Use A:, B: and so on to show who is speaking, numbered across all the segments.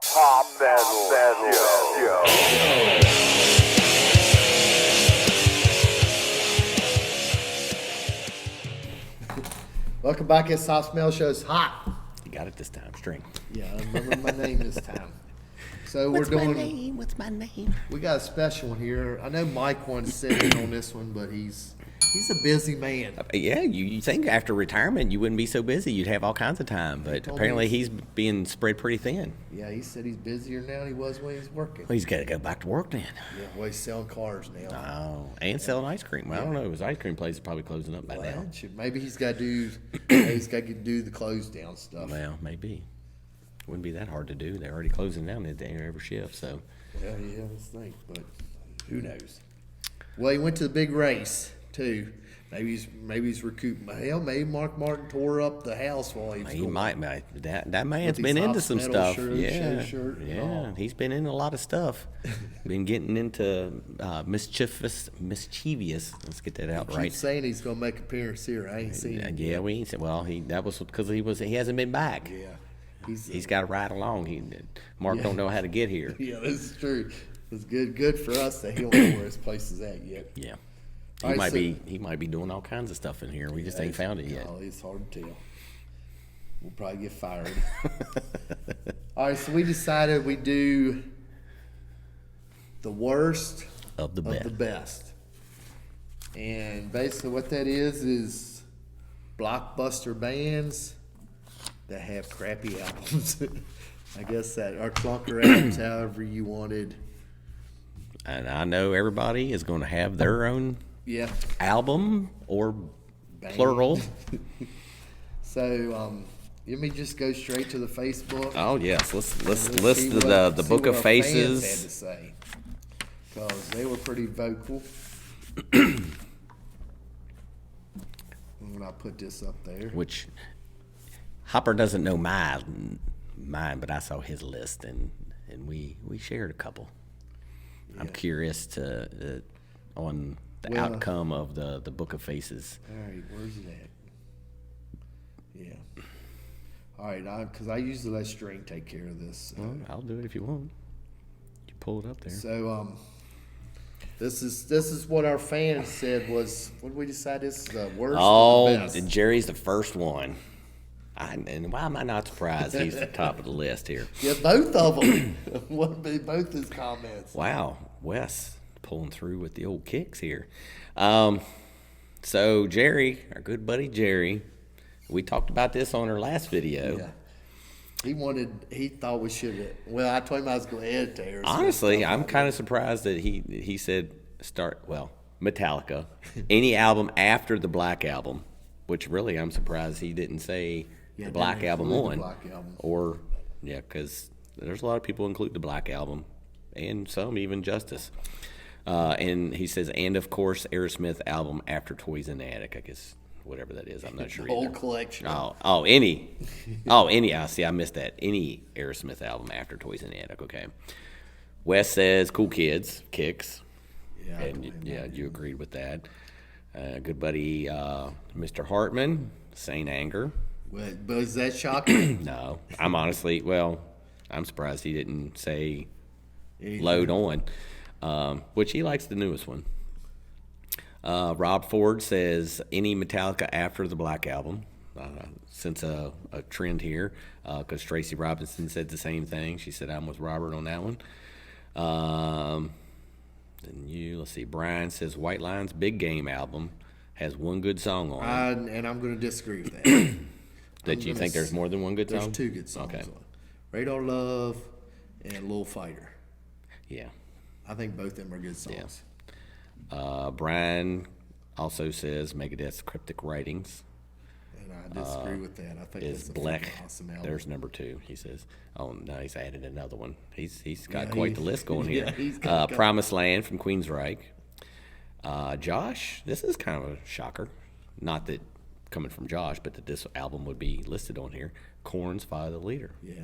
A: Pop metal.
B: Welcome back to Soft Smell Show's Hot.
C: You got it this time, string.
B: Yeah, I remember my name this time. So
C: What's my name?
B: We got a special one here. I know Mike wanted to sit in on this one, but he's a busy man.
C: Yeah, you think after retirement you wouldn't be so busy. You'd have all kinds of time, but apparently he's being spread pretty thin.
B: Yeah, he said he's busier now than he was when he was working.
C: Well, he's got to go back to work then.
B: Yeah, well, he's selling cars now.
C: Oh, and selling ice cream. Well, I don't know. His ice cream place is probably closing up by now.
B: Maybe he's got to do the close down stuff.
C: Well, maybe. Wouldn't be that hard to do. They're already closing down every shift, so.
B: Yeah, let's think, but who knows? Well, he went to the big race too. Maybe he's recouping. Hell, maybe Mark Martin tore up the house while he was
C: He
B: going.
C: might. That man's been into some stuff.
B: Shirt,
C: yeah. He's been into a lot of stuff. Been getting into mischievous. Let's get that out right.
B: Keep saying he's gonna make an appearance here. I ain't seen him.
C: Yeah, we ain't seen. Well, that was because he hasn't been back.
B: Yeah.
C: He's got to ride along. Mark don't know how to get here.
B: Yeah, this is true. It's good for us that he don't know where his place is at yet.
C: Yeah, he might be doing all kinds of stuff in here. We just ain't found it yet.
B: Oh, it's hard to tell. We'll probably get fired. All right, so we decided we do the worst
C: of the
B: best, and basically what that is blockbuster bands that have crappy albums. I guess that, or clunker albums, however you wanted.
C: And I know everybody is going to have their own album or
B: Band.
C: plural.
B: So, let me just go straight to the Facebook.
C: Oh yes, let's list the Book of Faces.
B: Fans had to say, because they were pretty vocal. When I put this up there,
C: Which Hopper doesn't know mine, but I saw his list and we shared a couple. Yeah. I'm curious on the outcome of the Book of Faces.
B: All right, where's it at? Yeah. All right, because I usually let String take care of this.
C: Well, I'll do it if you want. You pull it up there.
B: So, this is what our fans said was. What did we decide? This is the worst.
C: Oh,
B: of the best.
C: Jerry's the first one. And why am I not surprised he's the top of the list here?
B: Yeah, both of them. What be both his comments?
C: Wow, Wes pulling through with the old kicks here. So Jerry, our good buddy Jerry, we talked about this on our last video.
B: Yeah. He thought we should have. Well, I told him I was going to edit there.
C: Honestly, I'm kind of surprised that he said Metallica, any album after the Black Album, which really I'm surprised he didn't say the Black Album on. Or, because there's a lot of people include the Black Album, and some even Justice. And he says, and of course, Aerosmith album after Toys in the Attic, I guess. Whatever that is, I'm not sure.
B: Whole collection.
C: Any. I missed that. Any Aerosmith album after Toys in the Attic. Okay. Wes says "Cool Kids," Kicks. Yeah, and you agreed with that. Good buddy, Mr. Hartman, Saint Anger.
B: But is that shocking?
C: No, I'm surprised he didn't say Load On, which he likes the newest one. Rob Ford says any Metallica after the Black Album. Since a trend here, because Tracy Robinson said the same thing. She said I'm with Robert on that one. Let's see. Brian says White Line's Big Game album has one good song on it.
B: And I'm going to disagree with that.
C: You think there's more than one good song?
B: There's two good songs on it. Radar Love and Little Fighter.
C: Yeah.
B: I think both of them are good songs.
C: Yeah. Brian also says Megadeth's Cryptic Writings.
B: And I disagree with that. I think
C: is
B: that's
C: Black.
B: Awesome album.
C: There's number 2, he says. Oh, no, he's added another one. He's got quite the list going here. Promised Land from Queensryche. Josh, this is kind of a shocker. Not that coming from Josh, but that this album would be listed on here. Korn's Follow the Leader.
B: Yeah.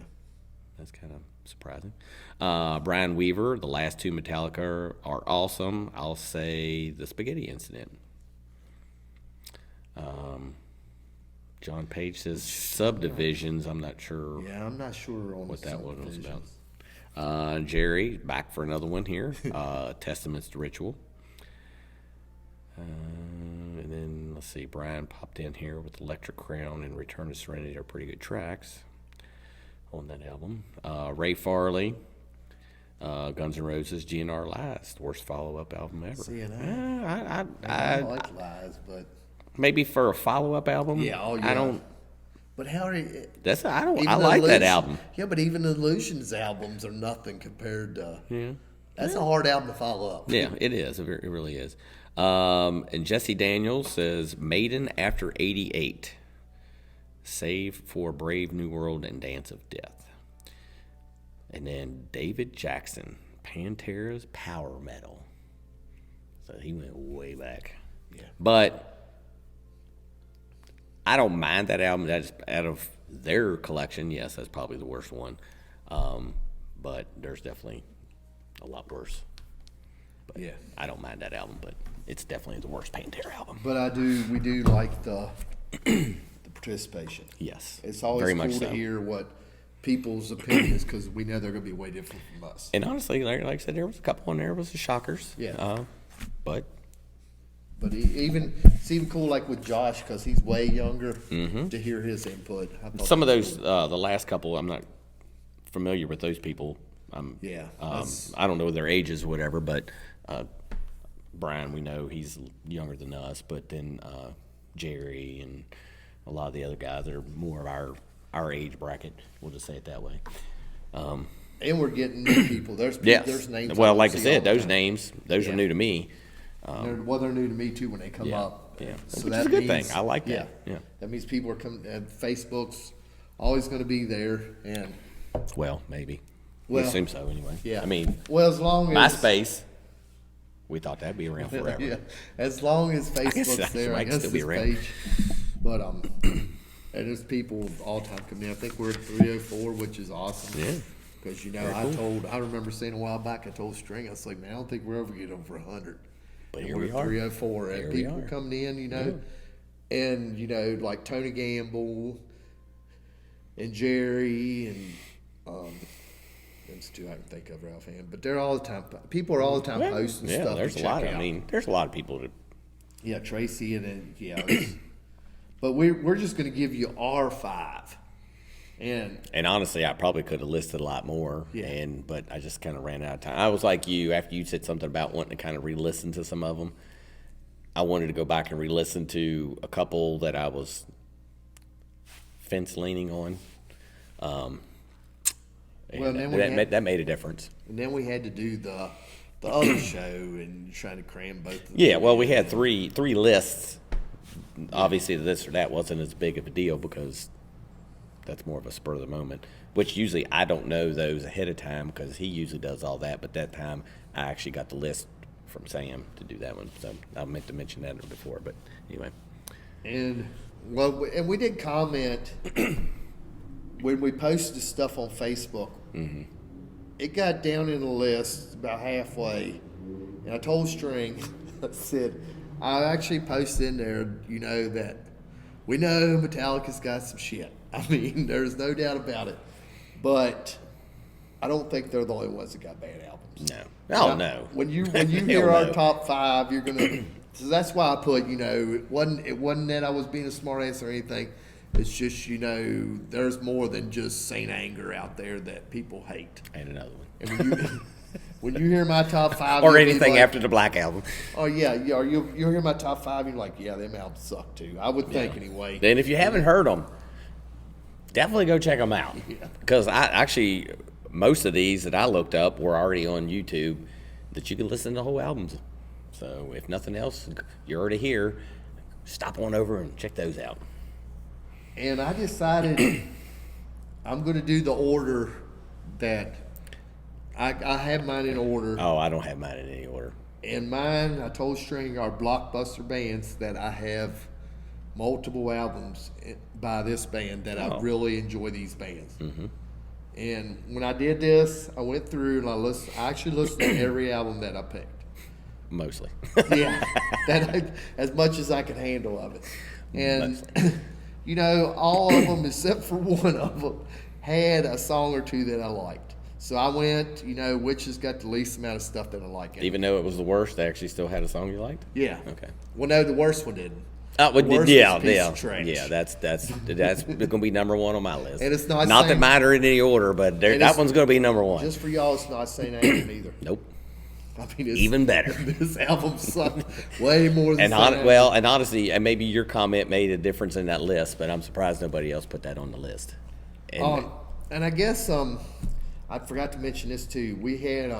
C: That's kind of surprising. Brian Weaver, the last two Metallica are awesome. I'll say the Spaghetti Incident. John Page says subdivisions. I'm not sure
B: Yeah, I'm not sure on
C: what
B: the
C: that one was about.
B: subdivisions.
C: Jerry, back for another one here. Testaments to Ritual. And then, let's see, Brian popped in here with Electric Crown and Return to Serenity are pretty good tracks on that album. Ray Farley, Guns N' Roses, GNR Lies, the worst follow-up album ever.
B: CNA.
C: I
B: like Lies, but
C: maybe for a follow-up album.
B: yeah, I don't. But how are you?
C: I like that album.
B: Yeah, but even Illusion's albums are nothing compared to.
C: Yeah,
B: that's a hard album to follow up.
C: Yeah, it is. It really is. And Jesse Daniels says Maiden after '88, Save for Brave New World and Dance of Death. And then David Jackson, Pantera's Power Metal. So he went way back.
B: Yeah.
C: But I don't mind that album. That's out of their collection. Yes, that's probably the worst one. But there's definitely a lot worse. But
B: Yeah.
C: I don't mind that album, but it's definitely the worst Pantera album.
B: But we do like the participation.
C: Yes.
B: It's always
C: very
B: cool
C: much
B: to
C: so.
B: hear what people's opinions because we know they're going to be way different from us.
C: And honestly, like I said, there was a couple on there was the shockers.
B: Yeah.
C: But
B: It's even cool like with Josh because he's way younger to hear his input. I thought
C: some of
B: that
C: those,
B: was cool.
C: the last couple, I'm not familiar with those people.
B: Yeah.
C: I don't know their ages or whatever, but Brian, we know he's younger than us, but then Jerry and a lot of the other guys that are more of our age bracket, we'll just say it that way.
B: And we're getting new people. There's names.
C: Well,
B: I
C: like I
B: see all
C: said,
B: the
C: those
B: time.
C: names, those
B: Yeah.
C: are new to me.
B: They're new to me too when they come
C: Yeah,
B: up.
C: yeah.
B: So
C: Which
B: that
C: is a good
B: means-
C: thing. I like that. Yeah.
B: That means people are coming. Facebook's always going to be there, and
C: Well, maybe.
B: Well,
C: we assume so anyway.
B: yeah.
C: I mean,
B: well, as long as
C: MySpace, we thought that'd be around forever.
B: yeah, as long as
C: guess
B: Facebook's
C: that
B: there, I
C: might
B: guess
C: still
B: this
C: be around.
B: page. But and there's people all the time coming in. I think we're at 304, which is awesome.
C: Yeah.
B: Because
C: Very cool.
B: I remember saying a while back, I told String, I was like, man, I don't think we're ever get over 100.
C: But
B: And
C: here
B: we're
C: we
B: at
C: are.
B: 304, and
C: Here we
B: people
C: are.
B: coming in, and like Tony Gamble and Jerry and those two I can think of right offhand, but they're all the time. People are all the time posting
C: Yeah,
B: stuff.
C: there's
B: to
C: a
B: check
C: lot.
B: out.
C: I mean, there's a lot of people that.
B: Yeah, Tracy and then but we're just going to give you our 5, and
C: honestly, I probably could have listed a lot more.
B: Yeah.
C: But I just kind of ran out of time. I was like you after you said something about wanting to kind of re-listen to some of them. I wanted to go back and re-listen to a couple that I was fence leaning on.
B: Well, then
C: that made a difference.
B: and then we had to do the other show and trying to cram both. Of them.
C: Yeah, well, we had three lists. Obviously, this or that wasn't as big of a deal because that's more of a spur of the moment. Which usually I don't know those ahead of time because he usually does all that. But that time I actually got the list from Sam to do that one. So I meant to mention that before. But anyway,
B: And we did comment when we posted stuff on Facebook.
C: Mm-hmm.
B: It got down in the list about halfway, and I told String, I said, I actually posted in there, that we know Metallica's got some shit. I mean, there's no doubt about it, but I don't think they're the only ones that got bad albums.
C: no. Oh, no.
B: When you
C: Hell
B: hear our
C: no.
B: top 5, you're gonna. So that's why I put. It wasn't that I was being a smart ass or anything. It's just there's more than just Saint Anger out there that people hate.
C: And another one.
B: And when you hear my top 5,
C: Or
B: you'll be
C: anything
B: like,
C: after the Black Album.
B: Oh yeah, or you'll hear my top 5, and you're like, yeah, them albums suck too. I would think anyway.
C: Then if you haven't heard them, definitely go check them out.
B: Yeah.
C: Because most of these that I looked up were already on YouTube that you can listen to whole albums. So if nothing else, you're already here. Stop on over and check those out.
B: And I decided I'm going to do the order that I have mine in order.
C: Oh, I don't have mine in any order.
B: And mine, I told String, are blockbuster bands that I have multiple albums by this band that I really enjoy these bands. Mm-hmm. And when I did this, I went through and I actually listened to every album that I picked.
C: Mostly.
B: Yeah, as much as I could handle of it. And you know, all of them except for one of them had a song or two that I liked. So I went, you know, which has got the least amount of stuff that I like.
C: Even though it was the worst, they actually still had a song you liked?
B: Yeah.
C: Okay.
B: Well, no, the worst one didn't.
C: Oh, well,
B: The worst
C: yeah,
B: was a piece
C: yeah,
B: of trash.
C: yeah. That's going to be number one on my list.
B: And it's not
C: that
B: saying-
C: mine are in any order, but that one's going to be number one.
B: Just for y'all, it's not St. Anger either.
C: Nope.
B: I mean, it's,
C: Even better.
B: This album sucked way more than
C: And
B: St. Anger.
C: and honestly, and maybe your comment made a difference in that list, but I'm surprised nobody else put that on the list. And
B: And I guess I forgot to mention this too. We had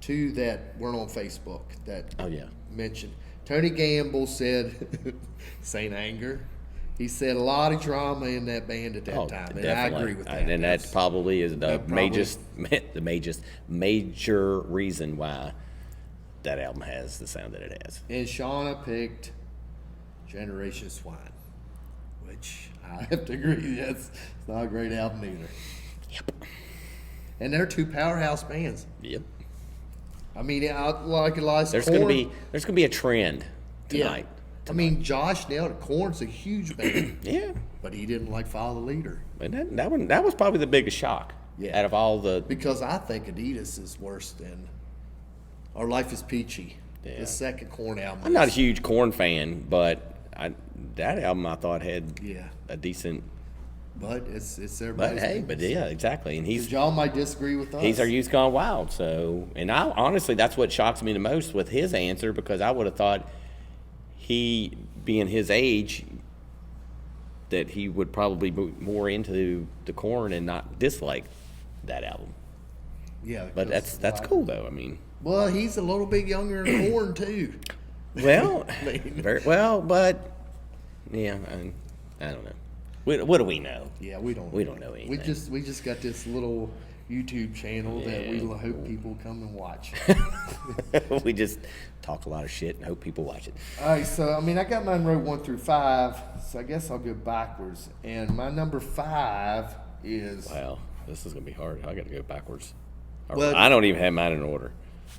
B: two that weren't on Facebook that
C: oh yeah,
B: mentioned. Tony Gamble said St. Anger. He said a lot of drama in that band at that time, and
C: definitely.
B: I agree with that.
C: And that probably is the
B: that probably-
C: major reason why that album has the sound that it has.
B: And Shauna picked Generation Swine, which I have to agree, it's not a great album either.
C: Yep.
B: And they're two powerhouse bands.
C: Yep.
B: I mean, like a lot of
C: There's gonna be a trend tonight.
B: I mean, Josh nailed it. Korn's a huge band,
C: Yeah.
B: but he didn't follow the leader
C: And that was probably the biggest shock.
B: Yeah.
C: Out of all the
B: because I think Adidas is worse than Our Life Is Peachy.
C: Yeah.
B: The second Korn album.
C: I'm not a huge Korn fan, but that album I thought had
B: Yeah.
C: a decent.
B: But it's their
C: But
B: best.
C: hey, but yeah, exactly. And
B: Y'all might disagree with us.
C: he's our youth gone wild. So, and I honestly, that's what shocks me the most with his answer, because I would have thought he, being his age, that he would probably be more into the Korn and not dislike that album.
B: Yeah.
C: But
B: because
C: that's cool though. I mean,
B: Well, he's a little bit younger than Korn too.
C: well, very well, but yeah, I don't know. What do we know?
B: Yeah, we don't.
C: We don't know anything.
B: We just got this little YouTube channel that we
C: Yeah.
B: hope people come and watch.
C: We just talk a lot of shit and hope people watch it.
B: All right, so I mean, I got mine wrote 1 through 5, so I guess I'll go backwards. And my number 5 is.
C: Wow, this is gonna be hard. I got to go backwards.
B: Well-
C: I don't even have mine in order.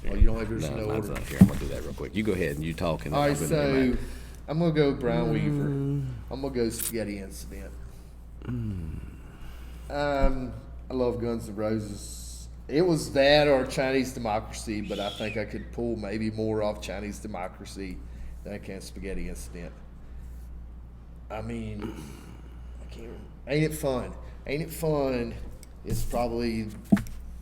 B: Well, you don't have yours in
C: No,
B: no
C: mine's
B: order.
C: not here. I'm gonna do that real quick. You go ahead and you talk. And then
B: All
C: I'll
B: right,
C: go into
B: so
C: mine.
B: I'm gonna go with Brown Weaver. I'm gonna go Spaghetti Incident. I love Guns N' Roses. It was that or Chinese Democracy, but I think I could pull maybe more off Chinese Democracy than I can Spaghetti Incident. I mean, I can't remember. Ain't It Fun? Ain't It Fun is probably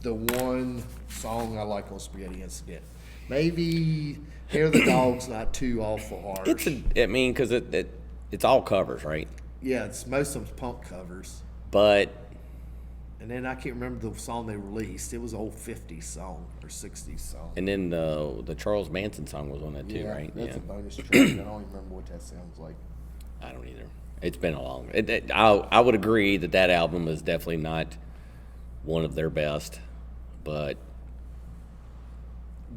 B: the one song I like on Spaghetti Incident. Maybe Hair of the Dog's not too awful harsh.
C: Because it's all covers, right?
B: Yeah, it's most of them's punk covers.
C: But
B: And then I can't remember the song they released. It was an old 50s song or 60s song.
C: and then the Charles Manson song was on that too, right?
B: That's a bonus track. I don't even remember what that sounds like.
C: I don't either. It's been a long. I would agree that album is definitely not one of their best, but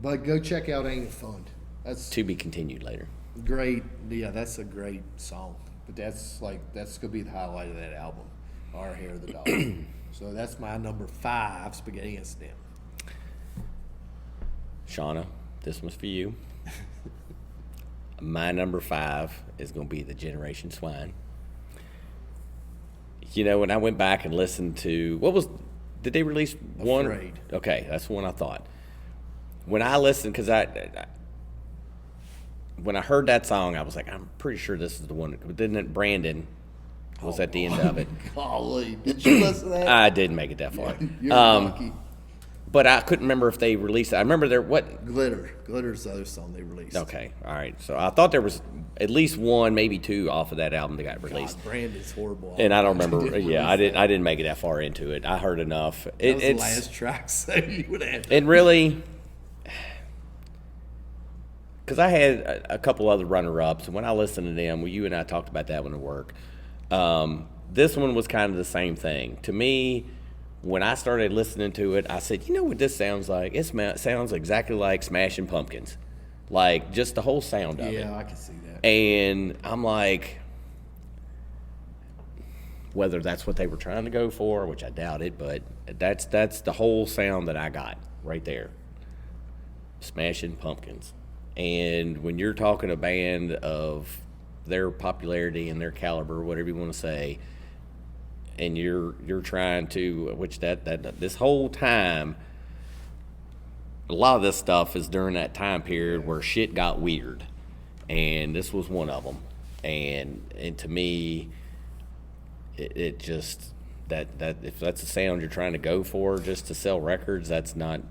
B: But go check out Ain't It Fun. That's
C: to be continued later.
B: great. Yeah, that's a great song. But that's gonna be the highlight of that album. Our Hair of the Dog. So that's my number 5, Spaghetti Incident.
C: Shauna, this one's for you. My number 5 is going to be the Generation Swine. You know, when I went back and listened to did they release one?
B: Afraid.
C: Okay, that's the one I thought. When I listened, because when I heard that song, I was like, I'm pretty sure this is the one. But then Brandon was at the end of it.
B: Golly, did you listen to that?
C: I didn't make it that far.
B: You're lucky.
C: But I couldn't remember if they released it. I remember
B: Glitter's the other song they released.
C: Okay, all right. So I thought there was at least one, maybe two off of that album that got released.
B: God, Brandon's horrible.
C: And I don't
B: He
C: remember.
B: didn't
C: Yeah,
B: release that.
C: I didn't make it that far into it. I heard enough.
B: That was the last track, so you would have.
C: It really, because I had a couple other runner-ups, and when I listened to them, well, you and I talked about that one at work. This one was kind of the same thing to me. When I started listening to it, I said, you know what this sounds like? It sounds exactly like Smashing Pumpkins. Like, just the whole sound of it.
B: Yeah, I can see that.
C: And I'm like, whether that's what they were trying to go for, which I doubt it, but that's the whole sound that I got right there. Smashing Pumpkins. And when you're talking a band of their popularity and their caliber, whatever you want to say, and you're trying to, which that this whole time, a lot of this stuff is during that time period where shit got weird, and this was one of them. And to me, it just that if that's the sound you're trying to go for just to sell records, that's not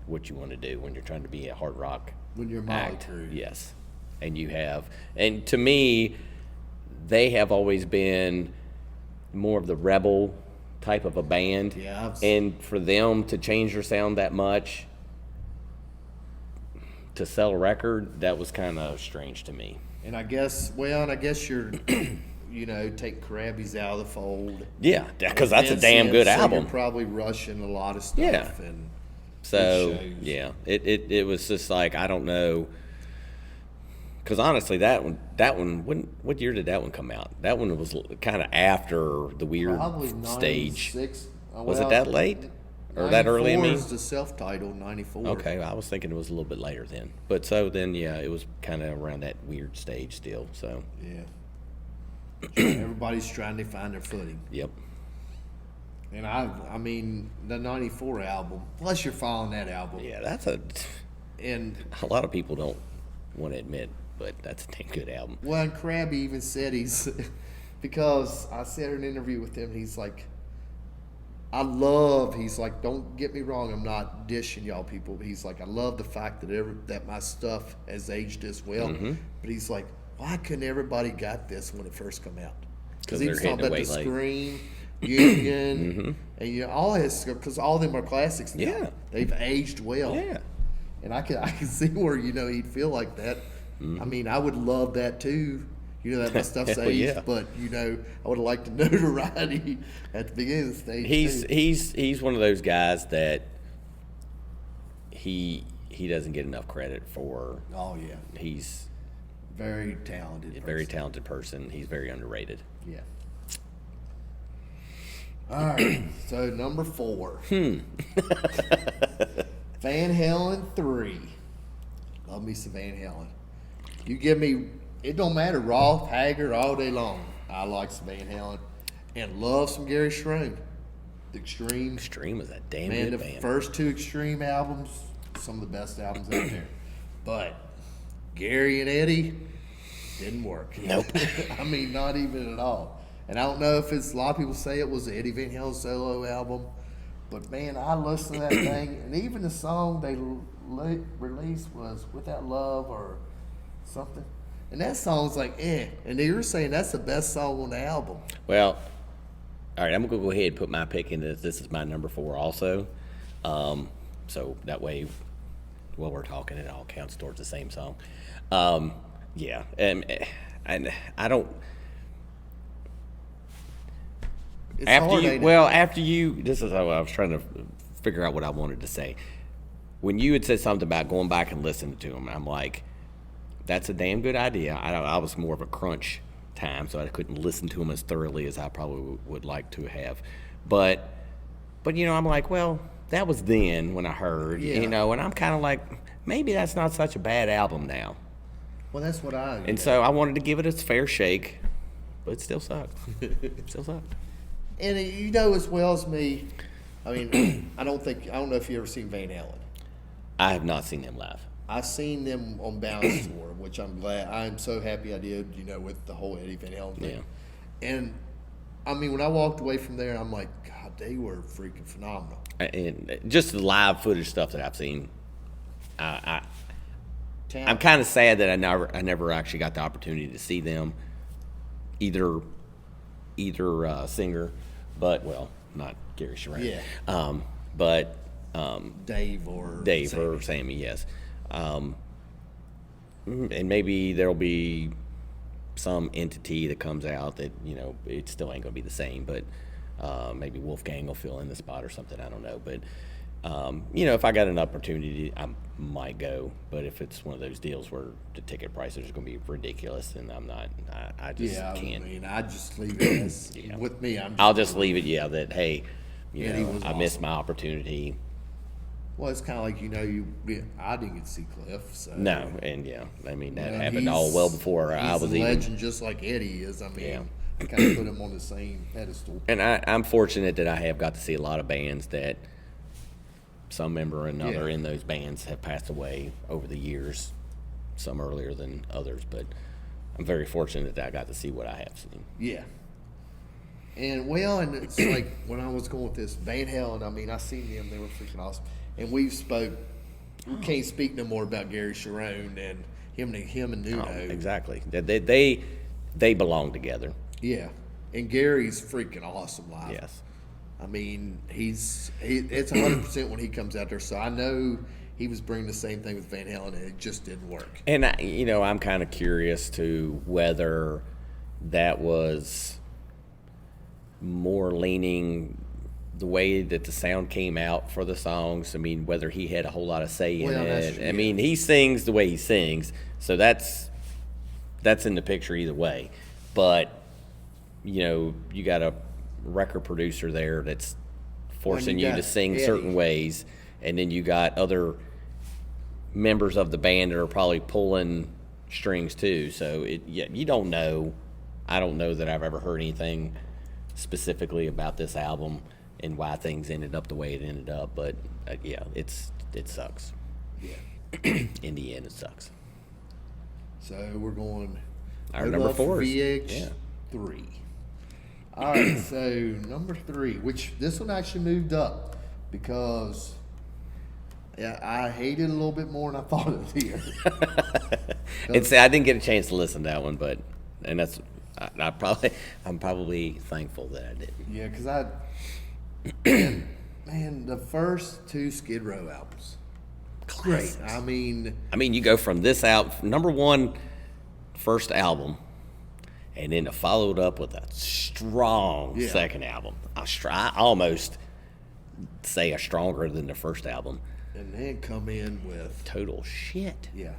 C: what you want to do when you're trying to be a hard rock
B: When you're Motley Crue.
C: Yes. And to me, they have always been more of the rebel type of a band.
B: Yeah.
C: And for them to change their sound that much to sell a record, that was kind of strange to me.
B: And I guess you're, take Crabby's out of the fold.
C: Yeah, because that's a damn good album.
B: You're probably rushing a lot of stuff.
C: Yeah.
B: And
C: so, yeah, it was just like, I don't know. Because honestly, that one, what year did that one come out? That one was kind of after the weird
B: probably
C: stage.
B: 96.
C: Was it that late? Or that early? I mean,
B: was the self-titled 94.
C: Okay, I was thinking it was a little bit later then. But so then, yeah, it was kind of around that weird stage still. So
B: Yeah. Everybody's trying to find their footing.
C: Yep.
B: And I mean, the 94 album, plus you're following that album.
C: Yeah, that's
B: And
C: a lot of people don't want to admit, but that's a damn good album.
B: well, and Crabby even said because I said in an interview with him, he's like, he's like, don't get me wrong, I'm not dishing y'all people. But he's like, I love the fact that my stuff has aged as well.
C: Mm-hmm.
B: But he's like, why couldn't everybody got this when it first come out? Because
C: Because
B: he was
C: they're
B: talking about the
C: hitting it way late.
B: Scream, Union, and all his, because all of them are classics now.
C: Yeah.
B: They've aged well.
C: Yeah.
B: And I can see where, he'd feel like that. I mean, I would love that too. That my stuff's
C: Hell
B: aged,
C: yeah.
B: but I would have liked the notoriety at the beginning of the stage.
C: He's one of those guys that he doesn't get enough credit for.
B: Oh yeah,
C: He's
B: very talented.
C: a very talented person. He's very underrated.
B: Yeah. All right, so number 4. Van Halen 3. Love me some Van Halen. You give me, it don't matter, Roth, Haggard, all day long. I like some Van Halen. And love some Gary Strode. The Extreme.
C: Extreme is a damn
B: Man,
C: good
B: the
C: band.
B: first 2 Extreme albums, some of the best albums out there. But Gary and Eddie didn't work.
C: Nope.
B: I mean, not even at all. And I don't know if it's, a lot of people say it was the Eddie Van Halen solo album. But man, I listened to that thing, and even the song they released was Without Love or something. And that song's like, And they were saying that's the best song on the album.
C: Well, all right, I'm going to go ahead and put my pick in this. This is my number 4 also. So that way, while we're talking, it all counts towards the same song. Yeah, and I don't...
B: It's hard, ain't it?
C: After you, this is how I was trying to figure out what I wanted to say. When you had said something about going back and listening to them, I'm like, that's a damn good idea. I was more of a crunch time, so I couldn't listen to them as thoroughly as I probably would like to have. But I'm like, well, that was then when I heard, and I'm kind of like, maybe that's not such a bad album now.
B: Well, that's what
C: And so I wanted to give it its fair shake, but it still sucked. Still sucked.
B: And as well as me, I mean, I don't know if you ever seen Van Halen.
C: I have not seen them live.
B: I've seen them on Balance Tour, which I'm glad. I'm so happy I did, with the whole Eddie Van Halen thing.
C: Yeah.
B: And, I mean, when I walked away from there, I'm like, God, they were freaking phenomenal.
C: And just the live footage stuff that I've seen, I'm
B: Talent.
C: kind of sad that I never actually got the opportunity to see them, either singer, but not Gary Sharon.
B: Yeah.
C: But
B: Dave or
C: Sammy, yes. And maybe there'll be some entity that comes out that it still ain't gonna be the same, but maybe Wolfgang will fill in the spot or something. I don't know, but if I got an opportunity, I might go. But if it's one of those deals where the ticket prices are going to be ridiculous, then I'm not. I just can't.
B: I mean, I just leave it as with me.
C: I'll just leave it. Yeah, that hey,
B: Eddie was
C: I missed my opportunity.
B: Well, it's kind of like, I didn't get to see Cliff. So.
C: No, and I mean, that
B: Yeah,
C: happened all well before I
B: he's
C: was
B: a
C: even.
B: legend just like Eddie is. I mean,
C: Yeah.
B: kind of put him on the same pedestal.
C: And I'm fortunate that I have got to see a lot of bands that some member or another
B: Yeah.
C: in those bands have passed away over the years, some earlier than others, but I'm very fortunate that I got to see what I have seen.
B: Yeah. And it's like when I was going with this Van Halen, I mean, I seen them, they were freaking awesome. And we can't speak no more about Gary Sharon and him and Nuno.
C: Oh, exactly. They belong together.
B: Yeah. And Gary's freaking awesome live.
C: Yes.
B: I mean, it's 100% when he comes out there. So I know he was bringing the same thing with Van Halen, and it just didn't work.
C: And I'm kind of curious to whether that was more leaning the way that the sound came out for the songs. I mean, whether he had a whole lot of say in it.
B: True,
C: I mean, he sings the way he sings, so that's in the picture either way. But you got a record producer there that's forcing you to sing
B: Eddie.
C: certain ways, and then you got other members of the band that are probably pulling strings too. So you don't know. I don't know that I've ever heard anything specifically about this album and why things ended up the way it ended up. But it sucks.
B: Yeah.
C: In the end, it sucks.
B: So we're going.
C: Our
B: No
C: number
B: Love for
C: 4 is
B: VH3. All right, so number 3, which this one actually moved up because I hated it a little bit more than I thought it would here.
C: I didn't get a chance to listen to that one, and that's I'm probably thankful that I didn't.
B: Yeah, because man, the first 2 Skid Row albums, great. I mean,
C: you go from this out number 1 first album, and then to follow it up with a strong second album. I almost say a stronger than the first album.
B: and then come in with
C: Total shit.
B: yeah,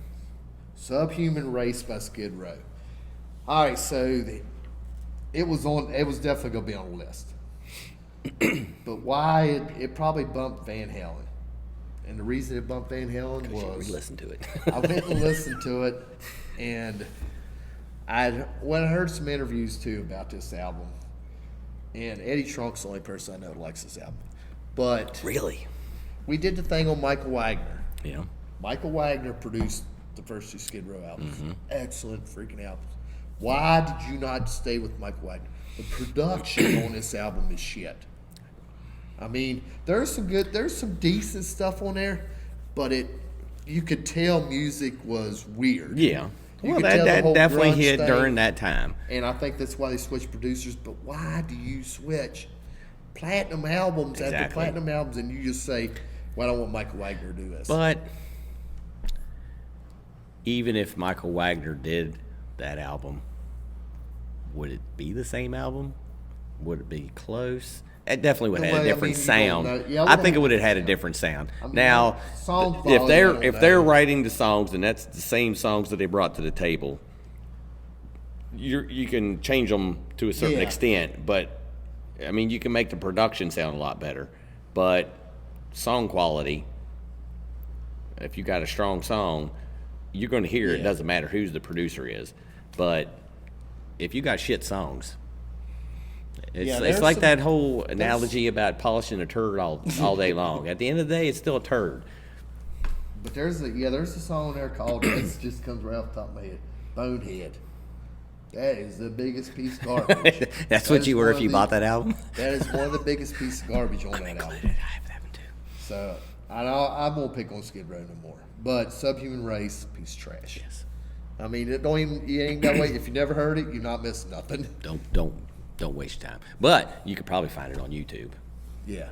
B: Subhuman Race by Skid Row. All right, so it was definitely gonna be on the list. But why it probably bumped Van Halen, and the reason it bumped Van Halen was
C: Listen to it.
B: I went and listened to it, and I heard some interviews too about this album, and Eddie Trunk's the only person I know that likes this album. But
C: Really?
B: we did the thing on Michael Wagner.
C: Yeah.
B: Michael Wagner produced the first 2 Skid Row albums.
C: Mm-hmm.
B: Excellent freaking albums. Why did you not stay with Michael Wagner? The production on this album is shit. I mean, there's some decent stuff on there, but you could tell music was weird.
C: Yeah.
B: You
C: Well,
B: could tell the
C: that
B: whole
C: definitely
B: grunge
C: hit
B: thing.
C: during that time.
B: And I think that's why they switched producers. But why do you switch platinum albums after
C: Exactly.
B: platinum albums and you just say, well, I don't want Michael Wagner to do this?
C: But even if Michael Wagner did that album, would it be the same album? Would it be close? It definitely would have had a different sound. I think it would have had a different sound.
B: I mean,
C: Now,
B: song
C: if
B: quality, I
C: they're
B: don't
C: if they're
B: know.
C: writing the songs and that's the same songs that they brought to the table, you can change them to a certain
B: Yeah.
C: extent. But I mean, you can make the production sound a lot better. But song quality, if you got a strong song, you're going to hear it.
B: Yeah.
C: Doesn't matter who the producer is. But if you got shit songs, it's
B: there's
C: like
B: some-
C: that whole analogy about polishing a turd all day long. At the end of the day, it's still a turd.
B: But there's a song there called it just comes right off the top of my head. Bonehead. That is the biggest piece of garbage.
C: That's
B: That
C: what
B: is
C: you were
B: one
C: if
B: of
C: you
B: the-
C: bought that album.
B: That is one of the biggest pieces of garbage on that album.
C: I have that one too.
B: So I won't pick on Skid Row no more. But Subhuman Race, piece of trash.
C: Yes.
B: I mean, you ain't got to wait. If you never heard it, you're not missing nothing.
C: Don't waste your time. But you could probably find it on YouTube.
B: Yeah.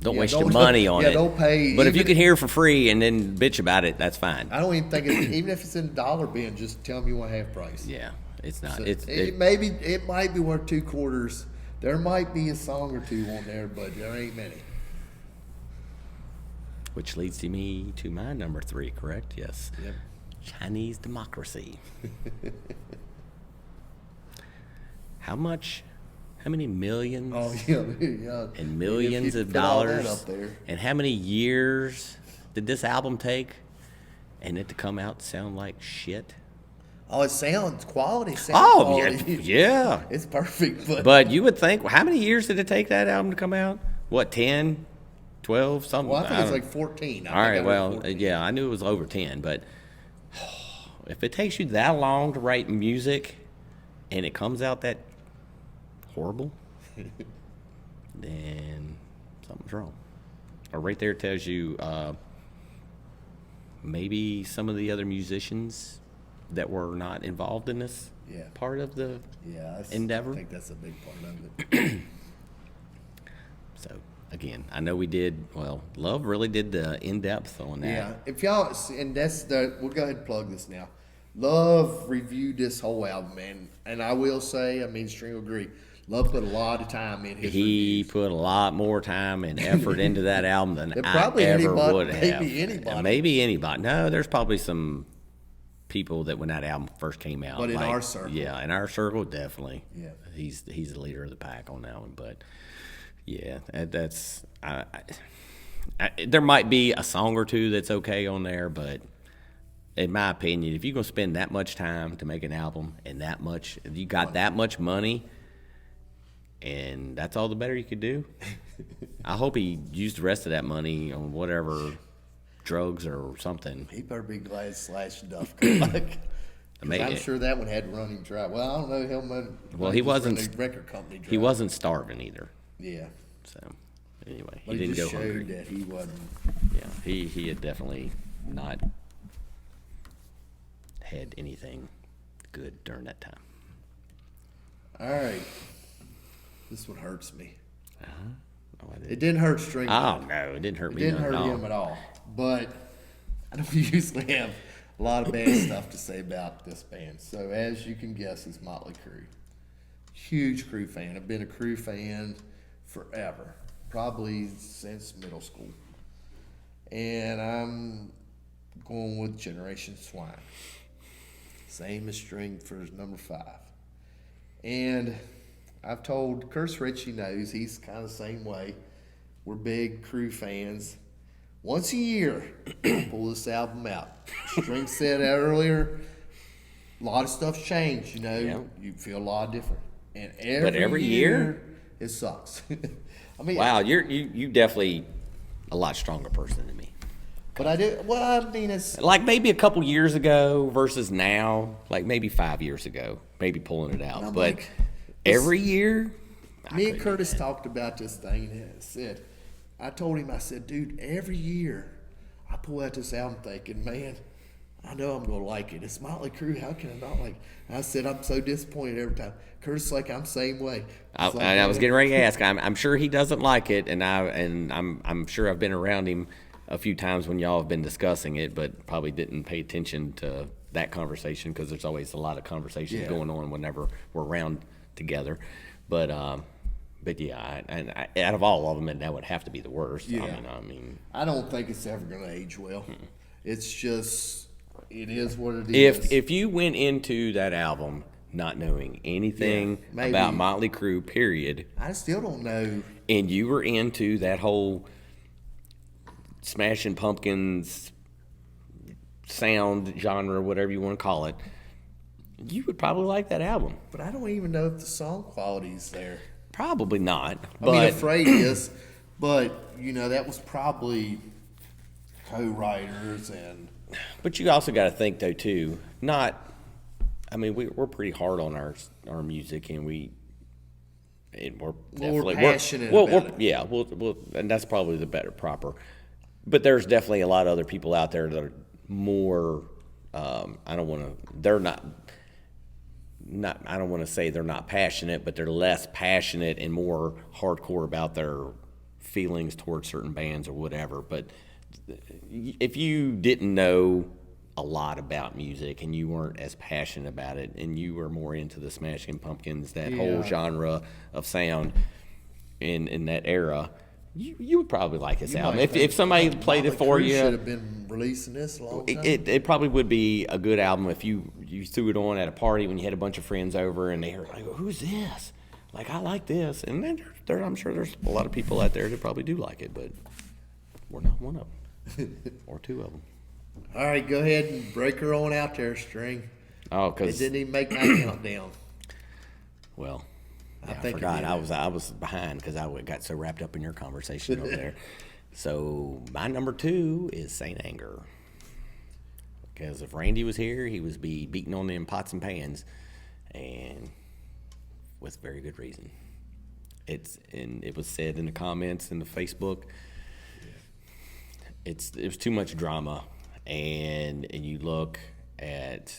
C: Don't
B: Yeah,
C: waste your
B: don't-
C: money on
B: yeah,
C: it.
B: don't pay-
C: But if you
B: even-
C: can hear it for free and then bitch about it, that's fine.
B: I don't even think even if it's in dollar bin, just tell them you want half price.
C: Yeah, it's not.
B: So
C: It's
B: it might be worth 2 quarters. There might be a song or 2 on there, but there ain't many.
C: which leads me to my number 3. Correct? Yes.
B: Yep.
C: Chinese Democracy. How much how many millions
B: Oh yeah.
C: and millions
B: If you
C: of
B: put all that
C: dollars,
B: up there.
C: and how many years did this album take, and it to come out to sound like shit?
B: Oh, it sounds quality.
C: Oh,
B: Quality.
C: yeah.
B: It's perfect,
C: But you would think, how many years did it take that album to come out? What, 10, 12, something?
B: well, I think it's
C: don't-
B: like 14.
C: All right, well,
B: 14.
C: yeah, I knew it was over 10, but if it takes you that long to write music and it comes out that horrible, then something's wrong. Or right there tells you maybe some of the other musicians that were not involved in this
B: Yeah.
C: part of the
B: Yeah,
C: endeavor.
B: I think that's a big part of it.
C: So, again, I know we did, well, Love really did the in-depth on that.
B: Yeah, if y'all, and we'll go ahead and plug this now. Love reviewed this whole album, man, and I will say, I mean, String will agree, Love put a lot of time in his
C: He
B: reviews.
C: put a lot more time and effort into that album than
B: And
C: I
B: probably
C: ever
B: anybody-
C: would have.
B: maybe anybody.
C: Maybe anybody. No, there's probably some people that when that album first came out.
B: But in our circle.
C: Yeah, in our circle, definitely.
B: Yeah.
C: He's the leader of the pack on that one. But, yeah, that's there might be a song or two that's okay on there, but in my opinion, if you're going to spend that much time to make an album and you got that much money, and that's all the better you could do, I hope he used the rest of that money on whatever drugs or something.
B: He better be glad Slash Duff come back.
C: I mean,
B: I'm sure that one had to run him dry. Well, I don't know how much.
C: Well, he wasn't-
B: The record company dry.
C: He wasn't starving either.
B: Yeah,
C: So, anyway,
B: but
C: he didn't
B: just
C: go
B: showed
C: hungry.
B: that he wasn't.
C: Yeah, he had definitely not had anything good during that time.
B: All right, this one hurts me.
C: Oh, I did.
B: It didn't hurt String.
C: Oh no, it didn't hurt
B: It
C: me.
B: didn't
C: none
B: hurt
C: at all.
B: him at all. But I don't usually have a lot of bad stuff to say about this band. So as you can guess, it's Motley Crue. Huge Crue fan. I've been a Crue fan forever, probably since middle school. And I'm going with Generation Swine. Same as String for number 5. And I've told Curse Ritchie knows he's kind of the same way. We're big Crue fans. Once a year, pull this album out. String said earlier, a lot of stuff's changed. You know,
C: Yeah.
B: you feel a lot different. And
C: every year?
B: it sucks. I mean,
C: Wow, you definitely a lot stronger person than me.
B: but I do. Well, I mean, it's
C: Like maybe a couple years ago versus now, like maybe 5 years ago, maybe pulling it out.
B: I'm
C: But
B: like,
C: every year,
B: me and Curtis talked about this thing and I told him, I said, dude, every year I pull out this album thinking, man, I know I'm going to like it. It's Motley Crue. How can I not like it? I said, I'm so disappointed every time. Curtis is like, I'm the same way. It's like,
C: I was getting ready to ask. I'm sure he doesn't like it, and I'm sure I've been around him a few times when y'all have been discussing it, but probably didn't pay attention to that conversation because there's always a lot of conversations
B: Yeah.
C: going on whenever we're around together. But yeah, out of all of them, that would have to be the worst.
B: Yeah.
C: I mean,
B: I don't think it's ever going to age well. It's just, it is what it is.
C: if you went into that album not knowing anything
B: Yeah, maybe.
C: about Motley Crue, period,
B: I still don't know.
C: and you were into that whole Smashing Pumpkins sound genre, whatever you want to call it, you would probably like that album.
B: But I don't even know if the song quality is there.
C: Probably not.
B: I
C: But
B: mean, Afraid is, but, you know, that was probably co-writers and...
C: But you also got to think though too. We're pretty hard on our music, and we're definitely
B: passionate about it.
C: Yeah, and that's probably the better proper. But there's definitely a lot of other people out there that are more. I don't want to say they're not passionate, but they're less passionate and more hardcore about their feelings towards certain bands or whatever. But if you didn't know a lot about music and you weren't as passionate about it and you were more into the Smashing Pumpkins, that whole genre of sound in that era, you would probably like this album. If somebody played it for you,
B: should have been releasing this a long time.
C: it probably would be a good album if you threw it on at a party when you had a bunch of friends over and they were like, "Who's this?" like, I like this. And then I'm sure there's a lot of people out there that probably do like it, but we're not one of them. Or two of them.
B: All right, go ahead and break her on out there, String.
C: Oh,
B: It
C: because,
B: didn't even make my countdown.
C: well,
B: I
C: I
B: think it
C: forgot.
B: did.
C: I was behind because I got so wrapped up in your conversation over there. So my number 2 is Saint Anger. Because if Randy was here, he would be beating on them pots and pans, and with very good reason. It was said in the comments in the Facebook. It was too much drama, and you look at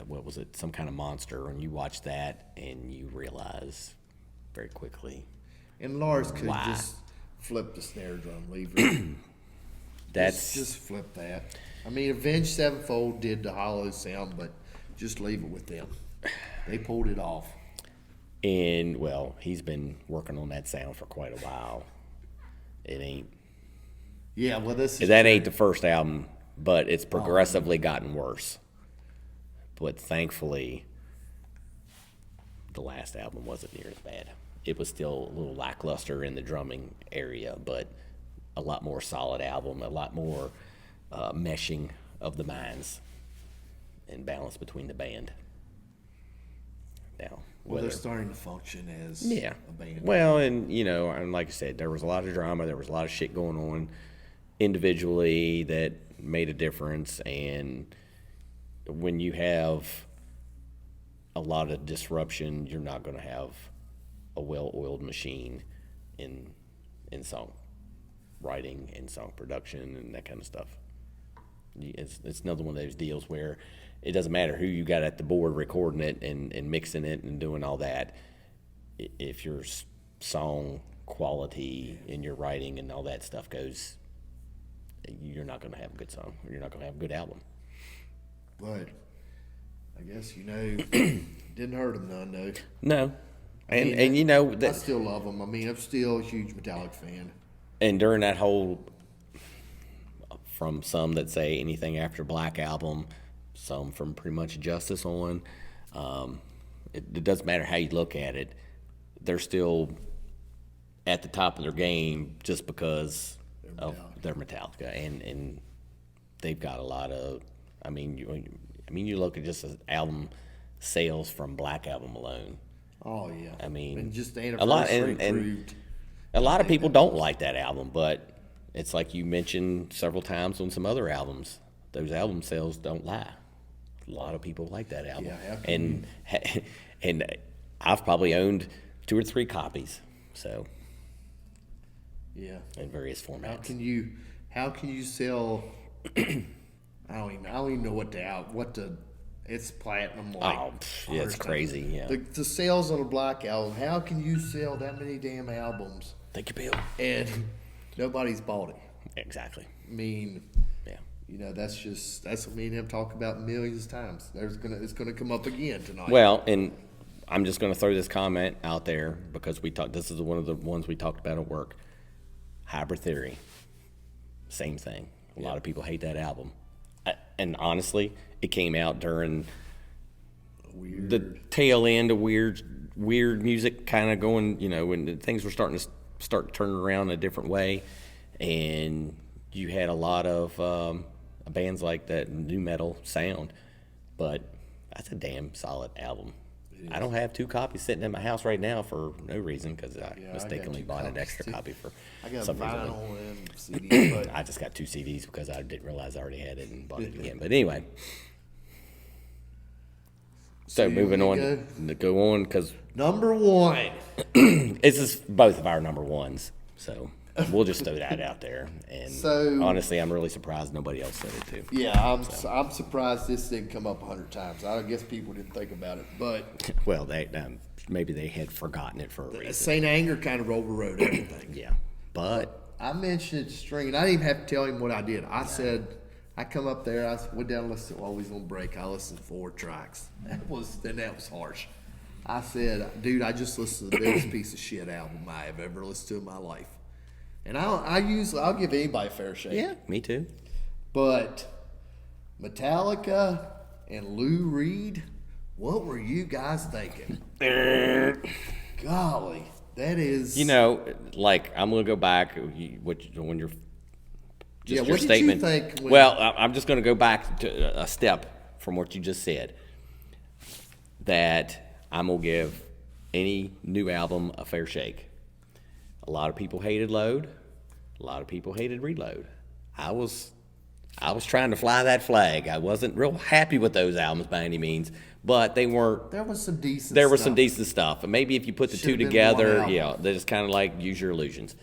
C: what was it, some kind of monster, and you watch that and you realize very quickly
B: And Lars could
C: Why?
B: just flip the snare drum, leave it.
C: that's
B: Just flip that. I mean, Avenged Sevenfold did the hollow sound, but just leave it with them. They pulled it off.
C: and well, he's been working on that sound for quite a while. It ain't
B: Yeah, well, this is
C: that ain't the first album, but it's progressively gotten worse. But thankfully, the last album wasn't near as bad. It was still a little lackluster in the drumming area, but a lot more solid album, a lot more meshing of the minds and balance between the band. Now,
B: well,
C: whether
B: they're starting to function as
C: yeah.
B: a band.
C: Well, and and like I said, there was a lot of drama. There was a lot of shit going on individually that made a difference. And when you have a lot of disruption, you're not going to have a well-oiled machine in song writing and song production and that kind of stuff. It's another one of those deals where it doesn't matter who you got at the board recording it and mixing it and doing all that. If your song quality in your writing and all that stuff goes, you're not going to have a good song. You're not going to have a good album.
B: But I guess, didn't hurt them none, though.
C: No. And,
B: I
C: that,
B: still love them. I mean, I'm still a huge Metallica fan.
C: and during that whole, from some that say anything after Black Album, some from pretty much Justice on, it doesn't matter how you look at it, they're still at the top of their game just because of their Metallica, and they've got a lot of. I mean, you look at just the album sales from Black Album alone.
B: Oh, yeah.
C: I mean,
B: and just the
C: a lot,
B: anniversary
C: and
B: proved.
C: a lot of people don't like that album, but it's like you mentioned several times on some other albums. Those album sales don't lie. A lot of people like that album,
B: Yeah, how can
C: and I've probably owned 2 or 3 copies, so
B: Yeah.
C: in various
B: How
C: formats.
B: can you sell? I don't even know it's platinum. Like,
C: Oh, yeah, it's crazy. Yeah,
B: The sales on a Black Album. How can you sell that many damn albums
C: thank you, Bill.
B: and nobody's bought it?
C: Exactly.
B: I mean,
C: Yeah.
B: that's what me and him talk about millions of times. It's gonna come up again tonight.
C: Well, and I'm just going to throw this comment out there because this is one of the ones we talked about at work. Hybrid Theory, same thing. A lot of people hate that album, and honestly, it came out during the tail end of weird music, kind of going. When things were starting to start turning around a different way, and you had a lot of bands like that new metal sound, but that's a damn solid album. I don't have 2 copies sitting in my house right now for no reason because I
B: I
C: mistakenly
B: got 2
C: bought an
B: copies,
C: extra
B: too.
C: copy for
B: I got
C: some reason.
B: vinyl and CD, but
C: I just got 2 CDs because I didn't realize I already had it and bought it again. But anyway, so
B: you
C: moving on
B: wanna
C: to go on because
B: number 1.
C: this is both of our number ones. So we'll just throw that out there. And
B: So-
C: honestly, I'm really surprised nobody else said it too.
B: Yeah, I'm surprised this didn't come up 100 times. I guess people didn't think about it, but
C: Well, maybe they had forgotten it for a reason.
B: Saint Anger kind of overrode everything.
C: Yeah, but
B: I mentioned String, and I didn't even have to tell him what I did. I said, I come up there, I went down and listened while we was on break. I listened to 4 tracks. That was harsh. I said, dude, I just listened to the biggest piece of shit album I have ever listened to in my life. And I'll give anybody a fair shake.
C: yeah, me too.
B: But Metallica and Lou Reed, What were you guys thinking? Golly, that is.
C: You know, like I'm gonna go back. When you're just your
B: what
C: statement.
B: Did you think when,
C: well, I'm just gonna go back to a step from what you just said. That I'm gonna give any new album a fair shake. A lot of people hated Load. A lot of people hated Reload. I was trying to fly that flag. I wasn't real happy with those albums by any means, but they weren't.
B: There was some decent.
C: There was some decent stuff, and maybe if you put the two together, yeah, they just kind of like Use Your Illusions.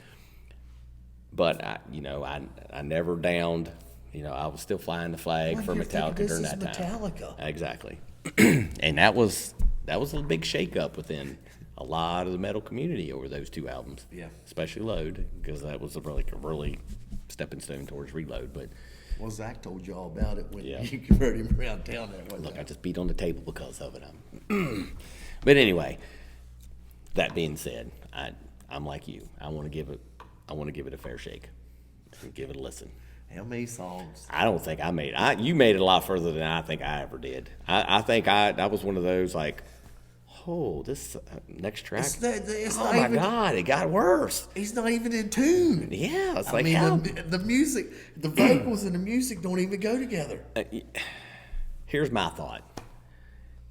C: But I never downed. I was still flying the flag for Metallica during that time.
B: Metallica.
C: Exactly, and that was a big shakeup within a lot of the metal community over those two albums.
B: Yeah,
C: especially Load, because that was a really stepping stone towards Reload. But
B: well, Zach told you all about it when you converted him around town that way.
C: Look, I just beat on the table because of it. But anyway, that being said, I'm like you. I want to give it a fair shake. Give it a listen.
B: How many songs?
C: I don't think I made it. You made it a lot further than I think I ever did. I think I was one of those like, oh, this next track. Oh my God, it got worse.
B: He's not even in tune.
C: Yeah,
B: I mean, the music, the vocals and the music don't even go together.
C: Here's my thought.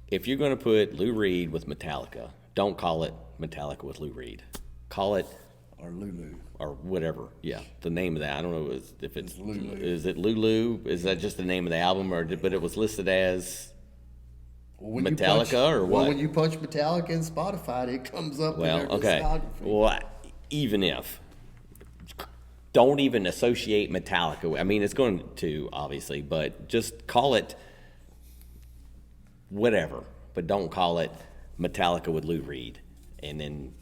C: If you're going to put Lou Reed with Metallica, don't call it Metallica with Lou Reed. Call it
B: or Lulu
C: or whatever. Yeah, the name of that. I don't know if it's
B: Lulu.
C: Is it Lulu? Is that just the name of the album, but it was listed as Metallica or what?
B: Well, when you punch Metallica in Spotify, it comes up in their discography.
C: Well, even if, don't even associate Metallica. I mean, it's going to, obviously, but just call it whatever. But don't call it Metallica with Lou Reed. And then,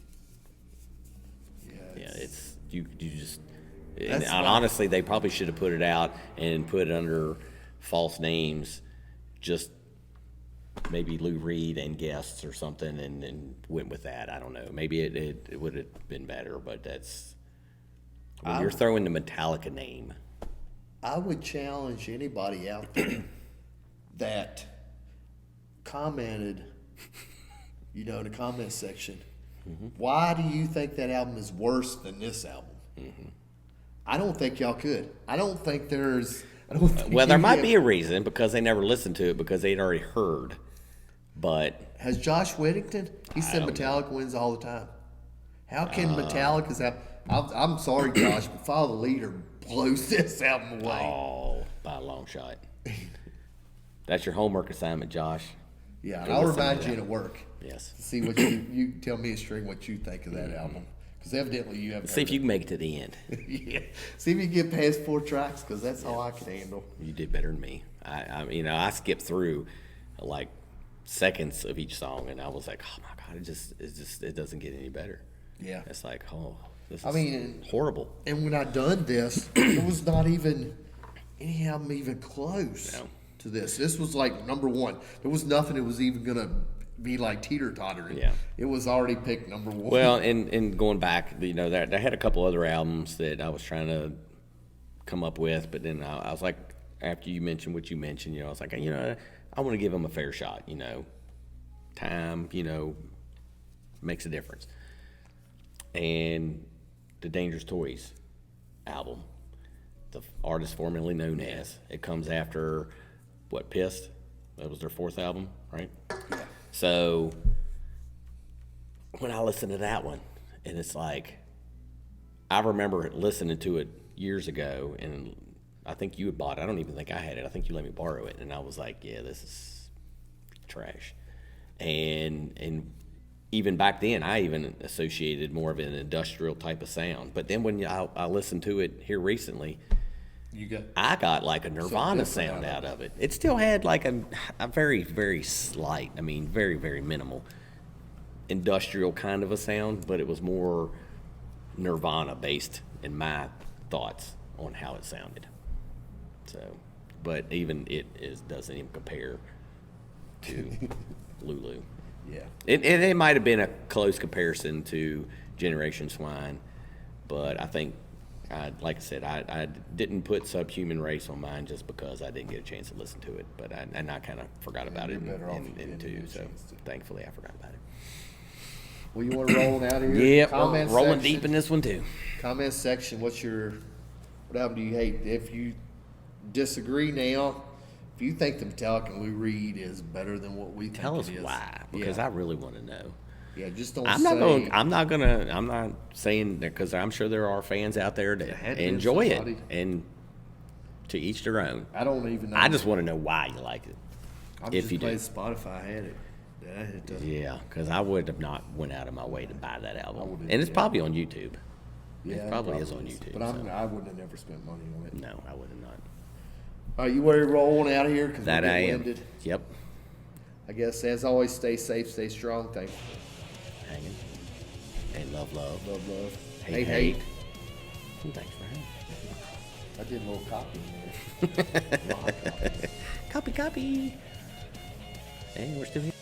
C: it's you just. And honestly, they probably should have put it out and put it under false names, just maybe Lou Reed and guests or something, and went with that. I don't know. Maybe it would have been better, but that's when you're throwing the Metallica name.
B: I would challenge anybody out there that commented, in the comment section, why do you think that album is worse than this album? I don't think y'all could. I don't think there's.
C: Well, there might be a reason, because they never listened to it because they'd already heard. But
B: has Josh Whittington? He said Metallica wins all the time. How can Metallica's album? I'm sorry, Josh, but Follow the Leader blows this album away.
C: Oh, by a long shot. That's your homework assignment, Josh.
B: Yeah, and I'll remind you at work.
C: Yes.
B: See what you tell me a string what you think of that album, because evidently you haven't.
C: See if you can make it to the end.
B: Yeah. See if you can get past 4 tracks, because that's all I can handle.
C: You did better than me. I skipped through like seconds of each song, and I was like, oh my God, it doesn't get any better.
B: Yeah.
C: It's like, this is horrible.
B: And when I done this, it was not even any album even close to this. This was like number 1. There was nothing that was even gonna be like teeter-tottering. Yeah. It was already picked number 1.
C: Well, and going back, they had a couple other albums that I was trying to come up with, but then I was like, after you mentioned what you mentioned, I was like, I want to give them a fair shot. Time, makes a difference. And the Dangerous Toys album, the artist formerly known as, it comes after what, Pissed? That was their 4th album, right? Yeah. So when I listened to that one, and it's like, I remember listening to it years ago, and I think you had bought it. I don't even think I had it. I think you let me borrow it, and I was like, yeah, this is trash. And even back then, I even associated more of an industrial type of sound. But then when I listened to it here recently, I got like a Nirvana sound out of it. It still had like a very, very slight, very, very minimal industrial kind of a sound, but it was more Nirvana based in my thoughts on how it sounded. So, but even doesn't even compare to Lulu.
B: Yeah.
C: It might have been a close comparison to Generation Swine, but I think Like I said, I didn't put Subhuman Race on mine just because I didn't get a chance to listen to it. But I kind of forgot about it in two. So thankfully, I forgot about it.
B: Well, you want to roll out of here?
C: Yep,
B: Comment
C: rolling
B: section.
C: deep in this one too.
B: Comment section. What album do you hate? If you disagree now, if you think the Metallica Lou Reed is better than what we think
C: Tell us
B: it is,
C: why, because I really want to know.
B: Yeah, just don't
C: I'm not saying that because I'm sure there are fans out there that enjoy it, and to each their own.
B: I don't even know.
C: I just want to know why you like it.
B: I
C: if you do.
B: Spotify had it.
C: Yeah, because I would have not went out of my way to buy that album,
B: would've,
C: and it's probably on YouTube.
B: Yeah,
C: it probably is on YouTube.
B: But I wouldn't have never spent money on it.
C: No, I would have not.
B: All right, you ready to roll on out of here?
C: That I am. Yep.
B: I guess, as always, stay safe, stay strong. Thanks.
C: Hanging. And love.
B: Love.
C: Hate. And thanks for having me.
B: I did a little copy in there.
C: Copy. And we're still here.